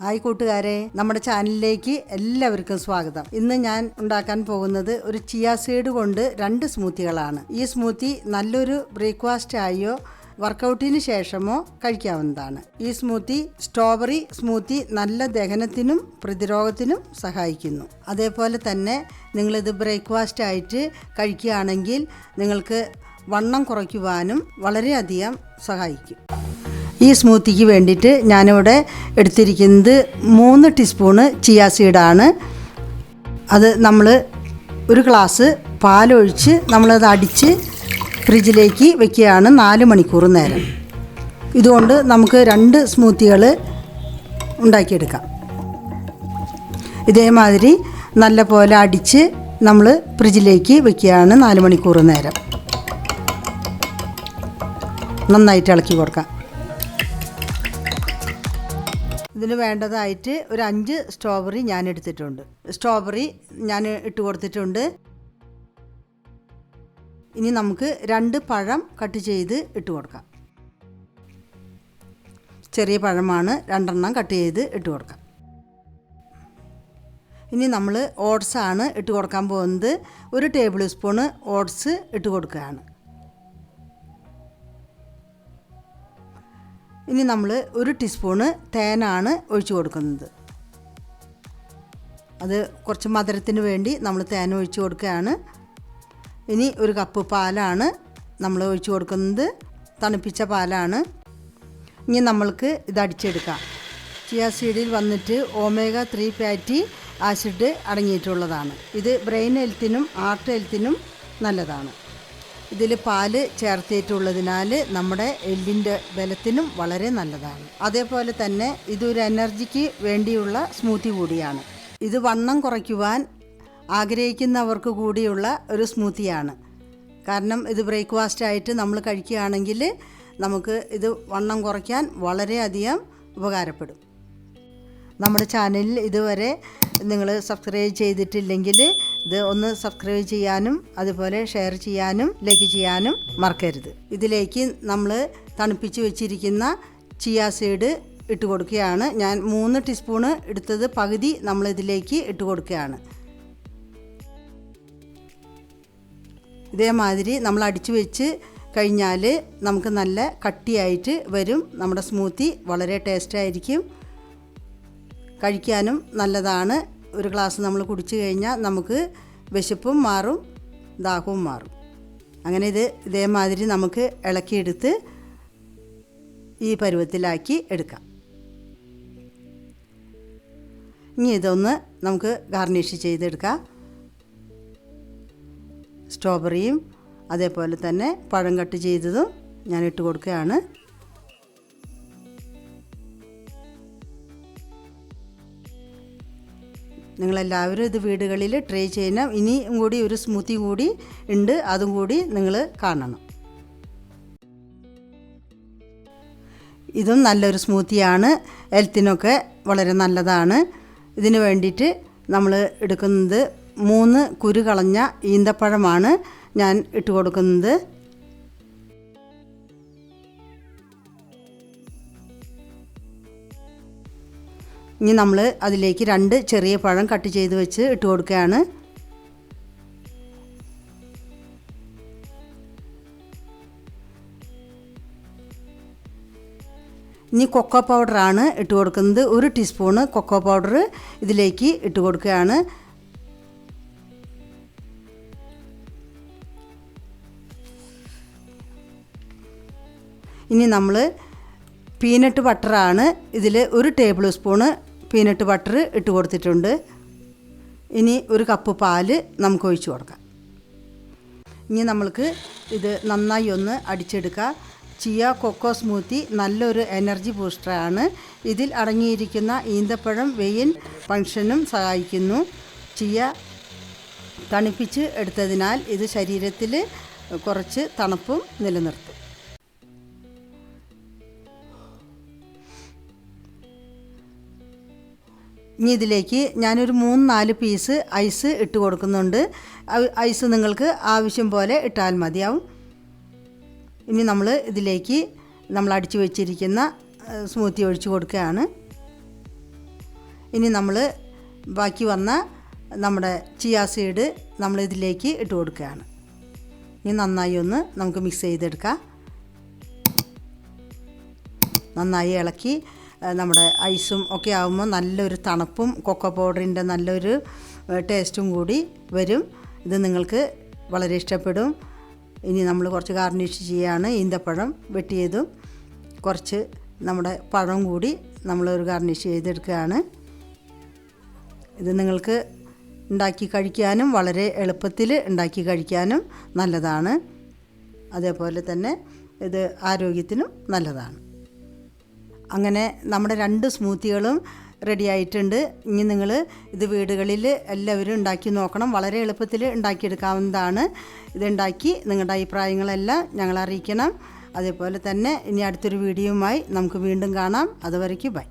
Hi കൂട്ടുകാരെ, നമ്മുടെ ചാനലിലേക്ക് എല്ലാവർക്കും സ്വാഗതം. ഇന്ന് ഞാൻ ഉണ്ടാക്കാൻ പോകുന്നത് ഒരു ചിയ സീഡ് കൊണ്ട് 2 സ്മൂത്തികളാണ്. ഈ സ്മൂത്തി നല്ലൊരു ബ്രേക്ക്ഫാസ്റ്റ് ആയോ വർക്കൗട്ടിന് ശേഷമോ കഴിക്കാവുന്നതാണ്. ഈ സ്മൂത്തി സ്ട്രോബെറി സ്മൂത്തി നല്ല ദഹനത്തിനും പ്രതിരോധത്തിനും സഹായിക്കുന്നു. അതേപോലെ തന്നെ നിങ്ങളിത് ബ്രേക്ക്ഫാസ്റ്റ് ആയിട്ട് കഴിക്കുകയാണെങ്കിൽ നിങ്ങൾക്ക് വണ്ണം കുറയ്ക്കുവാനും വളരെയധികം സഹായിക്കും. ഈ സ്മൂത്തിക്ക് വേണ്ടിയിട്ട് ഞാനിവിടെ എടുത്തിരിക്കുന്നത് 3 ടീസ്പൂണ് ചിയ സീഡാണ്. അത് നമ്മൾ ഒരു ഗ്ലാസ് പാലൊഴിച്ച് നമ്മളത് അടിച്ച് ഫ്രിഡ്ജിലേക്ക് വെക്കുകയാണ് 4 മണിക്കൂർ നേരം. ഇതുകൊണ്ട് നമുക്ക് 2 സ്മൂത്തികൾ ഉണ്ടാക്കിയെടുക്കാം. ഇതേമാതിരി നല്ല പോലെ അടിച്ച് നമ്മൾ ഫ്രിഡ്ജിലേക്ക് വെക്കുകയാണ് 4 മണിക്കൂർ നേരം. നന്നായിട്ട് ഇളക്കി കൊടുക്കാം. ഇതിന് വേണ്ടതായിട്ട് ഒരു 5 സ്ട്രോബെറി ഞാൻ എടുത്തിട്ടുണ്ട്. സ്ട്രോബെറി ഞാൻ ഇട്ട് കൊടുത്തിട്ടുണ്ട്. ഇനി നമുക്ക് 2 പഴം കട്ട് ചെയ്ത് ഇട്ട് കൊടുക്കാം. ചെറിയ പഴമാണ്, 2 കട്ട് ചെയ്ത് ഇട്ട് കൊടുക്കാം. ഇനി നമ്മൾ ഓട്സാണ് ഇട്ട് കൊടുക്കാൻ പോകുന്നത്. 1 ടേബിൾ സ്പൂണ് ഓട്സ് ഇട്ട് കൊടുക്കുകയാണ്. ഇനി നമ്മൾ 1 ടീസ്പൂണ് തേനാണ് ഒഴിച്ചു കൊടുക്കുന്നത്. അത് കുറച്ച് മധുരത്തിന് വേണ്ടി നമ്മൾ തേൻ ഒഴിച്ചു കൊടുക്കുകയാണ്. ഇനി 1 കപ്പ് പാലാണ് നമ്മൾ ഒഴിച്ചു കൊടുക്കുന്നത്. തണുപ്പിച്ച പാലാണ്. ഇനി നമ്മൾക്ക് ഇത് അടിച്ചെടുക്കാം. ചിയ സീഡിൽ വന്നിട്ട് ഒമേഗ 3 ഫാറ്റി ആസിഡ് അടങ്ങിയിട്ടുള്ളതാണ്. ഇത് ബ്രെയിൻ ഹെൽത്തിനും ഹാർട്ട് ഹെൽത്തിനും നല്ലതാണ്. ഇതിൽ പാല് ചേർത്തിട്ടുള്ളതിനാൽ നമ്മുടെ എല്ലിൻ്റെ ബലത്തിനും വളരെ നല്ലതാണ്. അതേപോലെ തന്നെ ഇതൊരു എനർജിക്ക് വേണ്ടിയുള്ള സ്മൂത്തി കൂടിയാണ്. ഇത് വണ്ണം കുറയ്ക്കുവാൻ ആഗ്രഹിക്കുന്നവർക്ക് കൂടിയുള്ള ഒരു സ്മൂത്തിയാണ്. കാരണം ഇത് ബ്രേക്ക്ഫാസ്റ്റ് ആയിട്ട് നമ്മൾ കഴിക്കുകയാണെങ്കിൽ നമുക്ക് ഇത് വണ്ണം കുറയ്ക്കാൻ വളരെയധികം ഉപകാരപ്പെടും. നമ്മുടെ ചാനലിൽ ഇതുവരെ നിങ്ങൾ സബ്സ്ക്രൈബ് ചെയ്തിട്ടില്ലെങ്കിൽ ഇത് ഒന്ന് സബ്സ്ക്രൈബ് ചെയ്യാനും അതുപോലെ ഷെയർ ചെയ്യാനും ലൈക്ക് ചെയ്യാനും മറക്കരുത്. ഇതിലേക്ക് നമ്മൾ തണുപ്പിച്ച് വെച്ചിരിക്കുന്ന ചിയ സീഡ് ഇട്ട് കൊടുക്കുകയാണ്. ഞാൻ 3 ടീസ്പൂണ് എടുത്തത് പകുതി നമ്മൾ ഇതിലേക്ക് ഇട്ട് കൊടുക്കുകയാണ്. ഇതേമാതിരി നമ്മൾ അടിച്ചു വെച്ച് കഴിഞ്ഞാൽ നമുക്ക് നല്ല കട്ടിയായിട്ട് വരും. നമ്മുടെ സ്മൂത്തി വളരെ ടേസ്റ്റായിരിക്കും. കഴിക്കാനും നല്ലതാണ്. ഒരു ഗ്ലാസ് നമ്മൾ കുടിച്ചു കഴിഞ്ഞാൽ നമുക്ക് വിശപ്പും മാറും, ദാഹവും മാറും. അങ്ങനെ ഇതേമാതിരി നമുക്ക് ഇളക്കിയെടുത്ത് ഈ പരുവത്തിലാക്കി എടുക്കാം. ഇനി ഇതൊന്ന് നമുക്ക് ഗാർണിഷ് ചെയ്തെടുക്കാം. സ്ട്രോബെറിയും അതേപോലെ തന്നെ പഴം കട്ട് ചെയ്തതും ഞാൻ ഇട്ട് കൊടുക്കുകയാണ്. നിങ്ങളെല്ലാവരും ഇത് വീടുകളിൽ ട്രൈ ചെയ്യണം. ഇനിയും കൂടി ഒരു സ്മൂത്തി കൂടി ഉണ്ട്, അതും കൂടി നിങ്ങൾ കാണണം. ഇതും നല്ലൊരു സ്മൂത്തിയാണ്, ഹെൽത്തിനൊക്കെ വളരെ നല്ലതാണ്. ഇതിന് വേണ്ടിയിട്ട് നമ്മൾ എടുക്കുന്നത് 3 കുരു കളഞ്ഞ ഈന്തപ്പഴമാണ് ഞാൻ ഇട്ട് കൊടുക്കുന്നത്. ഇനി നമ്മൾ അതിലേക്ക് 2 ചെറിയ പഴം കട്ട് ചെയ്ത് വെച്ച് ഇട്ട് കൊടുക്കുകയാണ്. ഇനി കൊക്കോ പൗഡറാണ് ഇട്ട് കൊടുക്കുന്നത്. 1 ടീസ്പൂണ് കൊക്കോ പൗഡർ ഇതിലേക്ക് ഇട്ട് കൊടുക്കുകയാണ്. ഇനി നമ്മൾ പീനട്ട് ബട്ടറാണ് ഇതിൽ 1 ടേബിൾ സ്പൂണ് പീനട്ട് ബട്ടർ ഇട്ട് കൊടുത്തിട്ടുണ്ട്. ഇനി 1 കപ്പ് പാല് നമുക്ക് ഒഴിച്ചു കൊടുക്കാം. ഇനി നമ്മൾക്ക് ഇത് നന്നായി ഒന്ന് അടിച്ചെടുക്കാം. ചിയ കൊക്കോ സ്മൂത്തി നല്ലൊരു എനർജി ബൂസ്റ്ററാണ്. ഇതിൽ അടങ്ങിയിരിക്കുന്ന ഈന്തപ്പഴം വെയിൻ ഫങ്ഷനും സഹായിക്കുന്നു. ചിയ തണുപ്പിച്ച് എടുത്തതിനാൽ ഇത് ശരീരത്തിൽ കുറച്ച് തണുപ്പും നിലനിർത്തും. ഇനി ഇതിലേക്ക് ഞാനൊരു 3-4 പീസ് ഐസ് ഇട്ട് കൊടുക്കുന്നുണ്ട്. ഐസ് നിങ്ങൾക്ക് ആവശ്യം പോലെ ഇട്ടാൽ മതിയാവും. ഇനി നമ്മൾ ഇതിലേക്ക് നമ്മൾ അടിച്ചു വെച്ചിരിക്കുന്ന സ്മൂത്തി ഒഴിച്ചു കൊടുക്കുകയാണ്. ഇനി നമ്മൾ ബാക്കി വന്ന നമ്മുടെ ചിയ സീഡ് നമ്മളിതിലേക്ക് ഇട്ട് കൊടുക്കുകയാണ്. ഇനി നന്നായി ഒന്ന് നമുക്ക് മിക്സ് ചെയ്തെടുക്കാം. നന്നായി ഇളക്കി നമ്മുടെ ഐസും ഒക്കെ ആകുമ്പോൾ നല്ലൊരു തണുപ്പും കൊക്കോ പൗഡറിൻ്റെ നല്ലൊരു ടേസ്റ്റും കൂടി വരും. ഇത് നിങ്ങൾക്ക് വളരെ ഇഷ്ടപ്പെടും. ഇനി നമ്മൾ കുറച്ച് ഗാർണിഷ് ചെയ്യുകയാണ്. ഈന്തപ്പഴം വെട്ടിയതും കുറച്ച് നമ്മുടെ പഴം കൂടി നമ്മളൊരു ഗാർണിഷ് ചെയ്തെടുക്കുകയാണ്. ഇത് നിങ്ങൾക്ക് ഉണ്ടാക്കി കഴിക്കാനും വളരെ എളുപ്പത്തിൽ ഉണ്ടാക്കി കഴിക്കാനും നല്ലതാണ്. അതേപോലെ തന്നെ ഇത് ആരോഗ്യത്തിനും നല്ലതാണ്. അങ്ങനെ നമ്മുടെ 2 സ്മൂത്തികളും റെഡി ആയിട്ടുണ്ട്. ഇനി നിങ്ങൾ ഇത് വീടുകളിൽ എല്ലാവരും ഉണ്ടാക്കി നോക്കണം. വളരെ എളുപ്പത്തിൽ ഉണ്ടാക്കിയെടുക്കാവുന്നതാണ്. ഇതുണ്ടാക്കി നിങ്ങളുടെ അഭിപ്രായങ്ങളെല്ലാം ഞങ്ങളെ അറിയിക്കണം. അതേപോലെ തന്നെ ഇനി അടുത്തൊരു വീഡിയോയുമായി നമുക്ക് വീണ്ടും കാണാം. അതുവരയ്ക്ക് ബൈ.